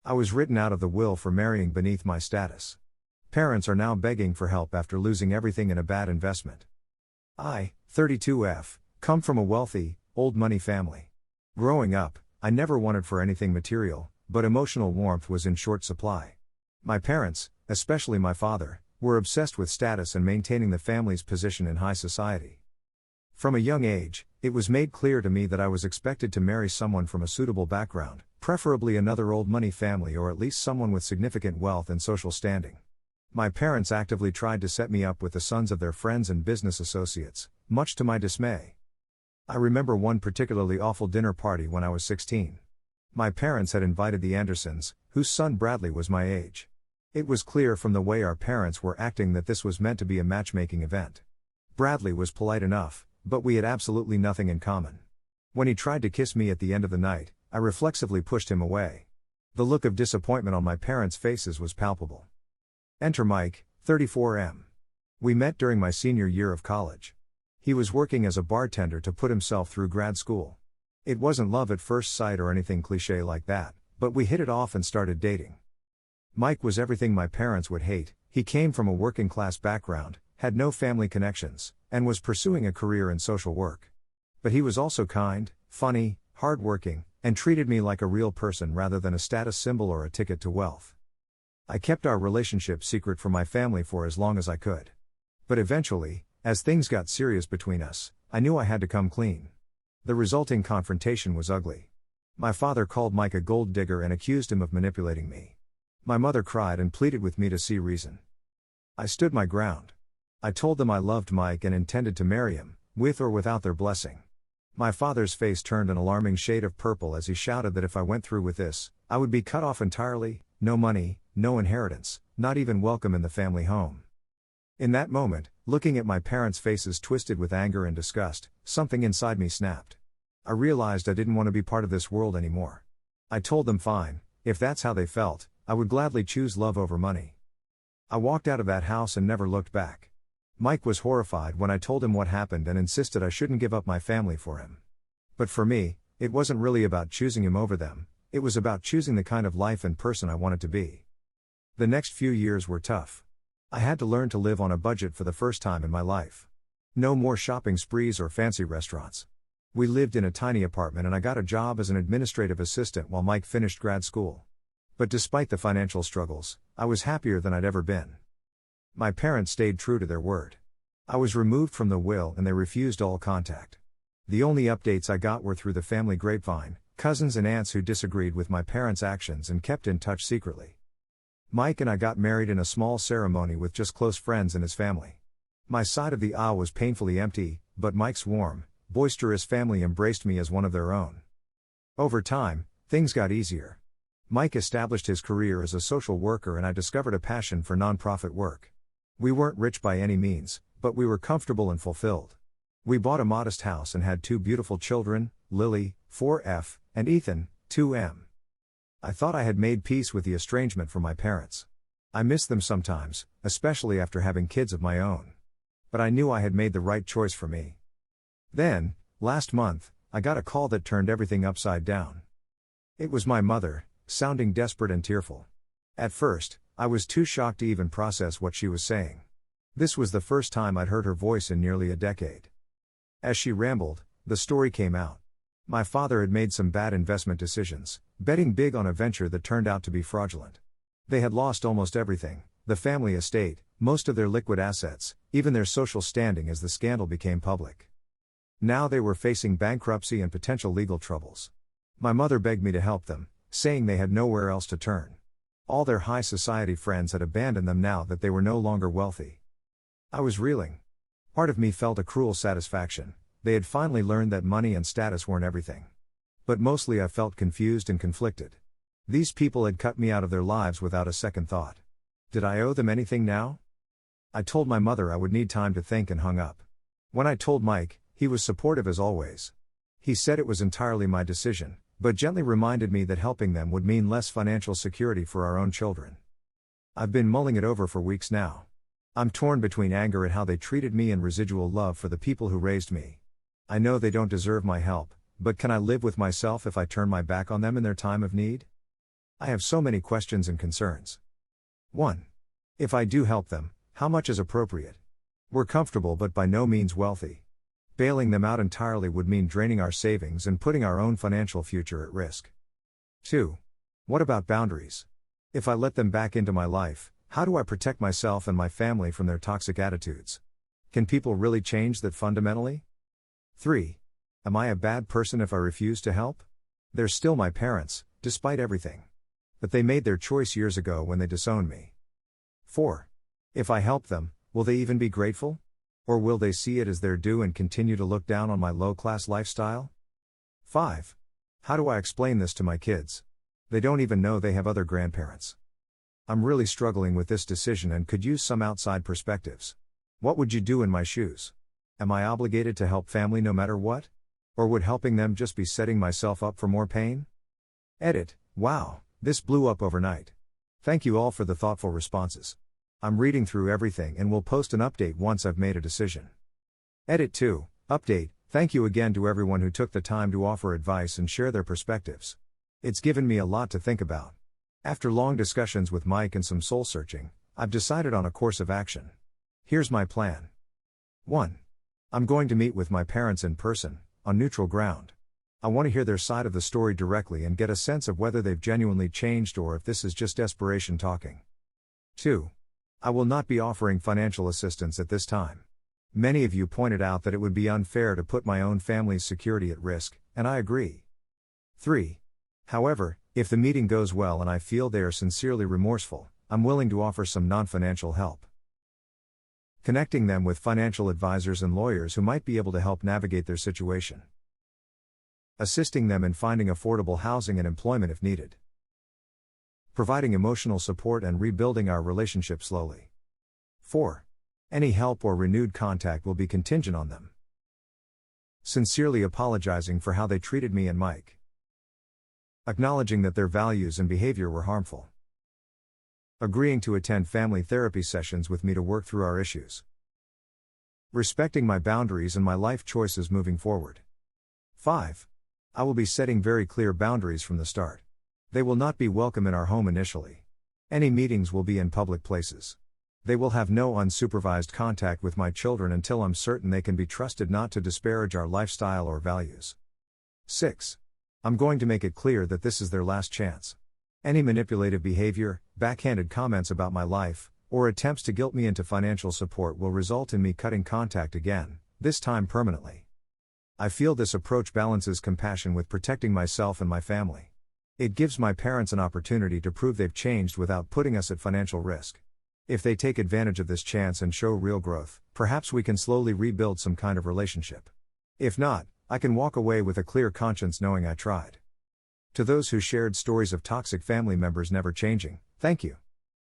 I was written out of the will for marrying beneath my status. Parents are now begging for help after losing everything in a bad investment. I, 32F, come from a wealthy, old money family. Growing up, I never wanted for anything material, but emotional warmth was in short supply. My parents, especially my father, were obsessed with status and maintaining the family's position in high society. From a young age, it was made clear to me that I was expected to marry someone from a suitable background, preferably another old money family or at least someone with significant wealth and social standing. My parents actively tried to set me up with the sons of their friends and business associates, much to my dismay. I remember one particularly awful dinner party when I was 16. My parents had invited the Andersons, whose son Bradley was my age. It was clear from the way our parents were acting that this was meant to be a matchmaking event. Bradley was polite enough, but we had absolutely nothing in common. When he tried to kiss me at the end of the night, I reflexively pushed him away. The look of disappointment on my parents' faces was palpable. Enter Mike, 34M. We met during my senior year of college. He was working as a bartender to put himself through grad school. It wasn't love at first sight or anything cliché like that, but we hit it off and started dating. Mike was everything my parents would hate. He came from a working class background, had no family connections, and was pursuing a career in social work. But he was also kind, funny, hardworking, and treated me like a real person rather than a status symbol or a ticket to wealth. I kept our relationship secret from my family for as long as I could. But eventually, as things got serious between us, I knew I had to come clean. The resulting confrontation was ugly. My father called Mike a gold digger and accused him of manipulating me. My mother cried and pleaded with me to see reason. I stood my ground. I told them I loved Mike and intended to marry him, with or without their blessing. My father's face turned an alarming shade of purple as he shouted that if I went through with this, I would be cut off entirely, no money, no inheritance, not even welcome in the family home. In that moment, looking at my parents' faces twisted with anger and disgust, something inside me snapped. I realized I didn't want to be part of this world anymore. I told them fine, if that's how they felt, I would gladly choose love over money. I walked out of that house and never looked back. Mike was horrified when I told him what happened and insisted I shouldn't give up my family for him. But for me, it wasn't really about choosing him over them, it was about choosing the kind of life and person I wanted to be. The next few years were tough. I had to learn to live on a budget for the first time in my life. No more shopping sprees or fancy restaurants. We lived in a tiny apartment and I got a job as an administrative assistant while Mike finished grad school. But despite the financial struggles, I was happier than I'd ever been. My parents stayed true to their word. I was removed from the will and they refused all contact. The only updates I got were through the family grapevine, cousins and aunts who disagreed with my parents' actions and kept in touch secretly. Mike and I got married in a small ceremony with just close friends and his family. My side of the aisle was painfully empty, but Mike's warm, boisterous family embraced me as one of their own. Over time, things got easier. Mike established his career as a social worker and I discovered a passion for nonprofit work. We weren't rich by any means, but we were comfortable and fulfilled. We bought a modest house and had 2 beautiful children, Lily, 4F, and Ethan, 2M. I thought I had made peace with the estrangement from my parents. I missed them sometimes, especially after having kids of my own. But I knew I had made the right choice for me. Then, last month, I got a call that turned everything upside down. It was my mother, sounding desperate and tearful. At first, I was too shocked to even process what she was saying. This was the first time I'd heard her voice in nearly a decade. As she rambled, the story came out. My father had made some bad investment decisions, betting big on a venture that turned out to be fraudulent. They had lost almost everything, the family estate, most of their liquid assets, even their social standing as the scandal became public. Now they were facing bankruptcy and potential legal troubles. My mother begged me to help them, saying they had nowhere else to turn. All their high society friends had abandoned them now that they were no longer wealthy. I was reeling. Part of me felt a cruel satisfaction. They had finally learned that money and status weren't everything. But mostly I felt confused and conflicted. These people had cut me out of their lives without a second thought. Did I owe them anything now? I told my mother I would need time to think and hung up. When I told Mike, he was supportive as always. He said it was entirely my decision, but gently reminded me that helping them would mean less financial security for our own children. I've been mulling it over for weeks now. I'm torn between anger at how they treated me and residual love for the people who raised me. I know they don't deserve my help, but can I live with myself if I turn my back on them in their time of need? I have so many questions and concerns. 1. If I do help them, how much is appropriate? We're comfortable but by no means wealthy. Bailing them out entirely would mean draining our savings and putting our own financial future at risk. 2. What about boundaries? If I let them back into my life, how do I protect myself and my family from their toxic attitudes? Can people really change that fundamentally? 3. Am I a bad person if I refuse to help? They're still my parents, despite everything. But they made their choice years ago when they disowned me. 4. If I help them, will they even be grateful? Or will they see it as their due and continue to look down on my low-class lifestyle? 5. How do I explain this to my kids? They don't even know they have other grandparents. I'm really struggling with this decision and could use some outside perspectives. What would you do in my shoes? Am I obligated to help family no matter what? Or would helping them just be setting myself up for more pain? Edit. Wow, this blew up overnight. Thank you all for the thoughtful responses. I'm reading through everything and will post an update once I've made a decision. Edit 2. Update. Thank you again to everyone who took the time to offer advice and share their perspectives. It's given me a lot to think about. After long discussions with Mike and some soul searching, I've decided on a course of action. Here's my plan. 1. I'm going to meet with my parents in person, on neutral ground. I want to hear their side of the story directly and get a sense of whether they've genuinely changed or if this is just desperation talking. 2. I will not be offering financial assistance at this time. Many of you pointed out that it would be unfair to put my own family's security at risk, and I agree. 3. However, if the meeting goes well and I feel they are sincerely remorseful, I'm willing to offer some non-financial help. Connecting them with financial advisors and lawyers who might be able to help navigate their situation. Assisting them in finding affordable housing and employment if needed. Providing emotional support and rebuilding our relationship slowly. 4. Any help or renewed contact will be contingent on them sincerely apologizing for how they treated me and Mike. Acknowledging that their values and behavior were harmful. Agreeing to attend family therapy sessions with me to work through our issues. Respecting my boundaries and my life choices moving forward. 5. I will be setting very clear boundaries from the start. They will not be welcome in our home initially. Any meetings will be in public places. They will have no unsupervised contact with my children until I'm certain they can be trusted not to disparage our lifestyle or values. 6. I'm going to make it clear that this is their last chance. Any manipulative behavior, backhanded comments about my life, or attempts to guilt me into financial support will result in me cutting contact again, this time permanently. I feel this approach balances compassion with protecting myself and my family. It gives my parents an opportunity to prove they've changed without putting us at financial risk. If they take advantage of this chance and show real growth, perhaps we can slowly rebuild some kind of relationship. If not, I can walk away with a clear conscience knowing I tried. To those who shared stories of toxic family members never changing, thank you.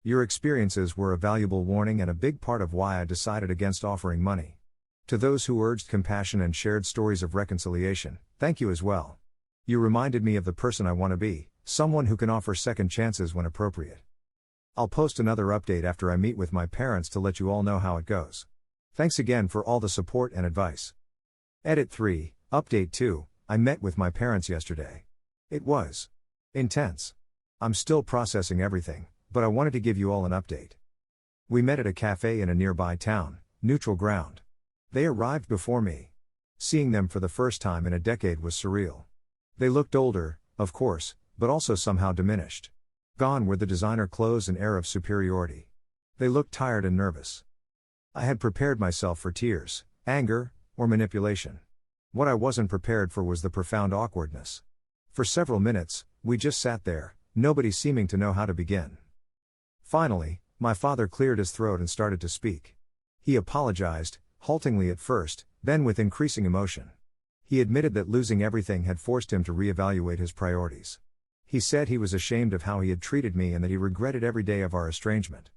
Your experiences were a valuable warning and a big part of why I decided against offering money. To those who urged compassion and shared stories of reconciliation, thank you as well. You reminded me of the person I want to be, someone who can offer second chances when appropriate. I'll post another update after I meet with my parents to let you all know how it goes. Thanks again for all the support and advice. Edit 3, Update 2, I met with my parents yesterday. It was intense. I'm still processing everything, but I wanted to give you all an update. We met at a cafe in a nearby town, neutral ground. They arrived before me. Seeing them for the first time in a decade was surreal. They looked older, of course, but also somehow diminished. Gone were the designer clothes and air of superiority. They looked tired and nervous. I had prepared myself for tears, anger, or manipulation. What I wasn't prepared for was the profound awkwardness. For several minutes, we just sat there, nobody seeming to know how to begin. Finally, my father cleared his throat and started to speak. He apologized, haltingly at first, then with increasing emotion. He admitted that losing everything had forced him to reevaluate his priorities. He said he was ashamed of how he had treated me and that he regretted every day of our estrangement.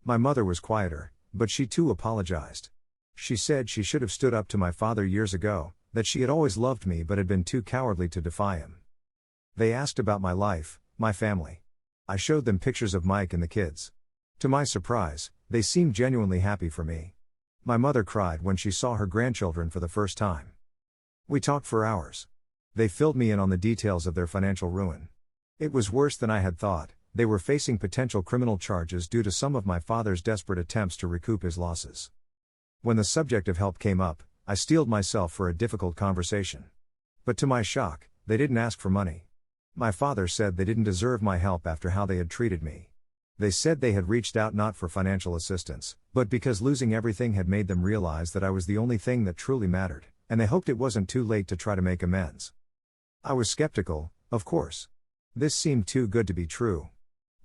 My mother was quieter, but she too apologized. She said she should have stood up to my father years ago, that she had always loved me but had been too cowardly to defy him. They asked about my life, my family. I showed them pictures of Mike and the kids. To my surprise, they seemed genuinely happy for me. My mother cried when she saw her grandchildren for the first time. We talked for hours. They filled me in on the details of their financial ruin. It was worse than I had thought. They were facing potential criminal charges due to some of my father's desperate attempts to recoup his losses. When the subject of help came up, I steeled myself for a difficult conversation. But to my shock, they didn't ask for money. My father said they didn't deserve my help after how they had treated me. They said they had reached out not for financial assistance, but because losing everything had made them realize that I was the only thing that truly mattered, and they hoped it wasn't too late to try to make amends. I was skeptical, of course. This seemed too good to be true.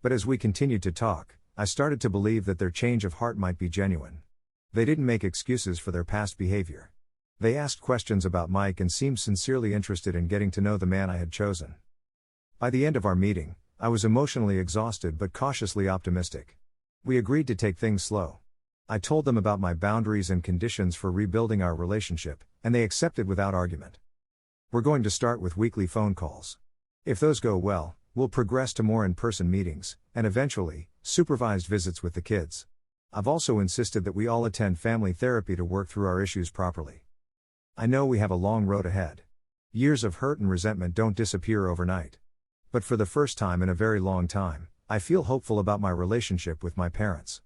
But as we continued to talk, I started to believe that their change of heart might be genuine. They didn't make excuses for their past behavior. They asked questions about Mike and seemed sincerely interested in getting to know the man I had chosen. By the end of our meeting, I was emotionally exhausted but cautiously optimistic. We agreed to take things slow. I told them about my boundaries and conditions for rebuilding our relationship, and they accepted without argument. We're going to start with weekly phone calls. If those go well, we'll progress to more in-person meetings, and eventually, supervised visits with the kids. I've also insisted that we all attend family therapy to work through our issues properly. I know we have a long road ahead. Years of hurt and resentment don't disappear overnight. But for the first time in a very long time, I feel hopeful about my relationship with my parents.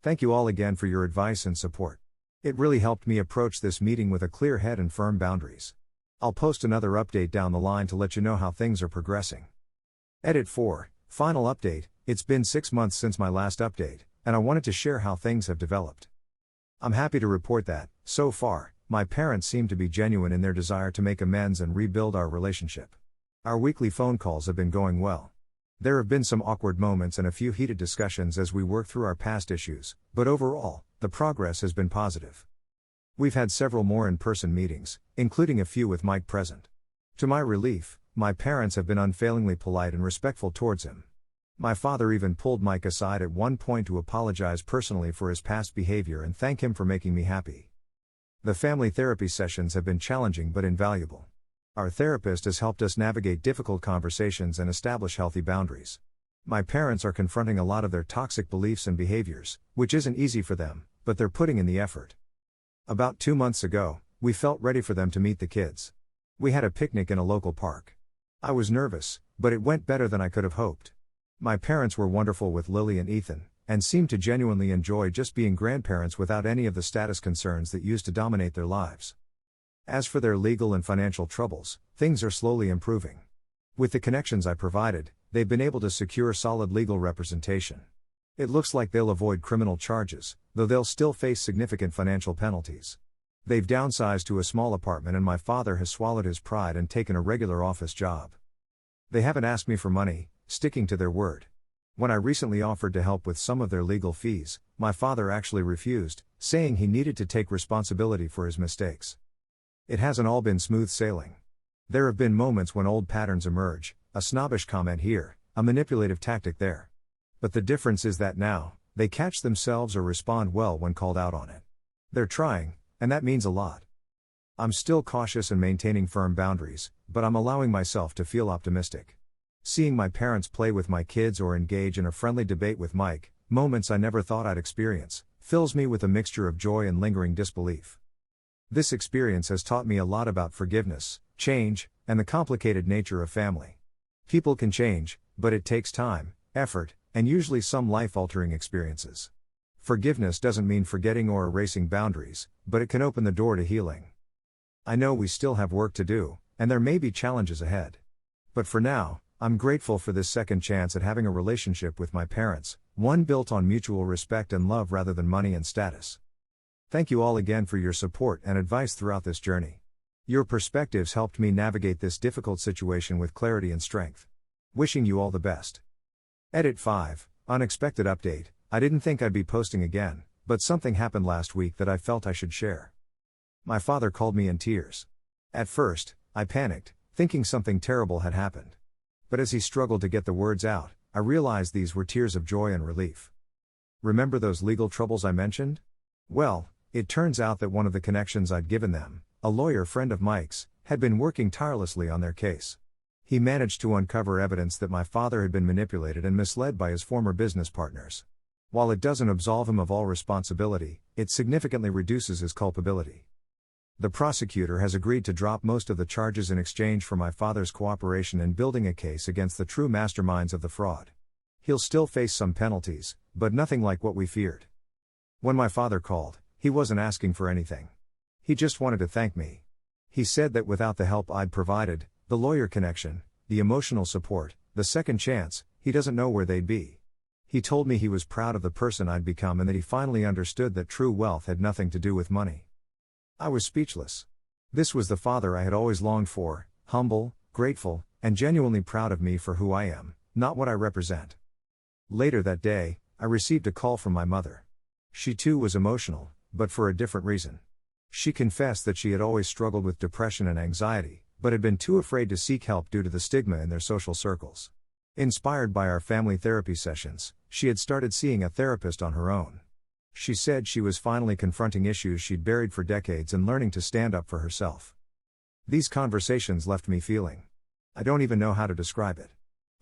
Thank you all again for your advice and support. It really helped me approach this meeting with a clear head and firm boundaries. I'll post another update down the line to let you know how things are progressing. Edit 4, final update. It's been 6 months since my last update, and I wanted to share how things have developed. I'm happy to report that, so far, my parents seem to be genuine in their desire to make amends and rebuild our relationship. Our weekly phone calls have been going well. There have been some awkward moments and a few heated discussions as we work through our past issues, but overall, the progress has been positive. We've had several more in-person meetings, including a few with Mike present. To my relief, my parents have been unfailingly polite and respectful towards him. My father even pulled Mike aside at one point to apologize personally for his past behavior and thank him for making me happy. The family therapy sessions have been challenging but invaluable. Our therapist has helped us navigate difficult conversations and establish healthy boundaries. My parents are confronting a lot of their toxic beliefs and behaviors, which isn't easy for them, but they're putting in the effort. About 2 months ago, we felt ready for them to meet the kids. We had a picnic in a local park. I was nervous, but it went better than I could have hoped. My parents were wonderful with Lily and Ethan, and seemed to genuinely enjoy just being grandparents without any of the status concerns that used to dominate their lives. As for their legal and financial troubles, things are slowly improving. With the connections I provided, they've been able to secure solid legal representation. It looks like they'll avoid criminal charges, though they'll still face significant financial penalties. They've downsized to a small apartment and my father has swallowed his pride and taken a regular office job. They haven't asked me for money, sticking to their word. When I recently offered to help with some of their legal fees, my father actually refused, saying he needed to take responsibility for his mistakes. It hasn't all been smooth sailing. There have been moments when old patterns emerge, a snobbish comment here, a manipulative tactic there. But the difference is that now, they catch themselves or respond well when called out on it. They're trying, and that means a lot. I'm still cautious and maintaining firm boundaries, but I'm allowing myself to feel optimistic. Seeing my parents play with my kids or engage in a friendly debate with Mike, moments I never thought I'd experience, fills me with a mixture of joy and lingering disbelief. This experience has taught me a lot about forgiveness, change, and the complicated nature of family. People can change, but it takes time, effort, and usually some life-altering experiences. Forgiveness doesn't mean forgetting or erasing boundaries, but it can open the door to healing. I know we still have work to do, and there may be challenges ahead. But for now, I'm grateful for this second chance at having a relationship with my parents, one built on mutual respect and love rather than money and status. Thank you all again for your support and advice throughout this journey. Your perspectives helped me navigate this difficult situation with clarity and strength. Wishing you all the best. Edit 5, unexpected update. I didn't think I'd be posting again, but something happened last week that I felt I should share. My father called me in tears. At first, I panicked, thinking something terrible had happened. But as he struggled to get the words out, I realized these were tears of joy and relief. Remember those legal troubles I mentioned? Well, it turns out that one of the connections I'd given them, a lawyer friend of Mike's, had been working tirelessly on their case. He managed to uncover evidence that my father had been manipulated and misled by his former business partners. While it doesn't absolve him of all responsibility, it significantly reduces his culpability. The prosecutor has agreed to drop most of the charges in exchange for my father's cooperation in building a case against the true masterminds of the fraud. He'll still face some penalties, but nothing like what we feared. When my father called, he wasn't asking for anything. He just wanted to thank me. He said that without the help I'd provided, the lawyer connection, the emotional support, the second chance, he doesn't know where they'd be. He told me he was proud of the person I'd become and that he finally understood that true wealth had nothing to do with money. I was speechless. This was the father I had always longed for, humble, grateful, and genuinely proud of me for who I am, not what I represent. Later that day, I received a call from my mother. She too was emotional, but for a different reason. She confessed that she had always struggled with depression and anxiety, but had been too afraid to seek help due to the stigma in their social circles. Inspired by our family therapy sessions, she had started seeing a therapist on her own. She said she was finally confronting issues she'd buried for decades and learning to stand up for herself. These conversations left me feeling, I don't even know how to describe it.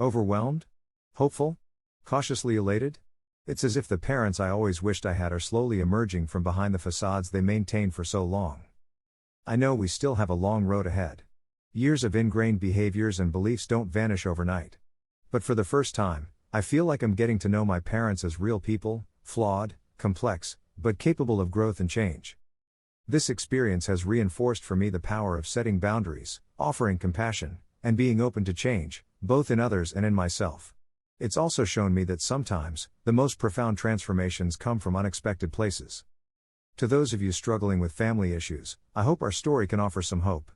Overwhelmed? Hopeful? Cautiously elated? It's as if the parents I always wished I had are slowly emerging from behind the facades they maintained for so long. I know we still have a long road ahead. Years of ingrained behaviors and beliefs don't vanish overnight. But for the first time, I feel like I'm getting to know my parents as real people, flawed, complex, but capable of growth and change. This experience has reinforced for me the power of setting boundaries, offering compassion, and being open to change, both in others and in myself. It's also shown me that sometimes, the most profound transformations come from unexpected places. To those of you struggling with family issues, I hope our story can offer some hope.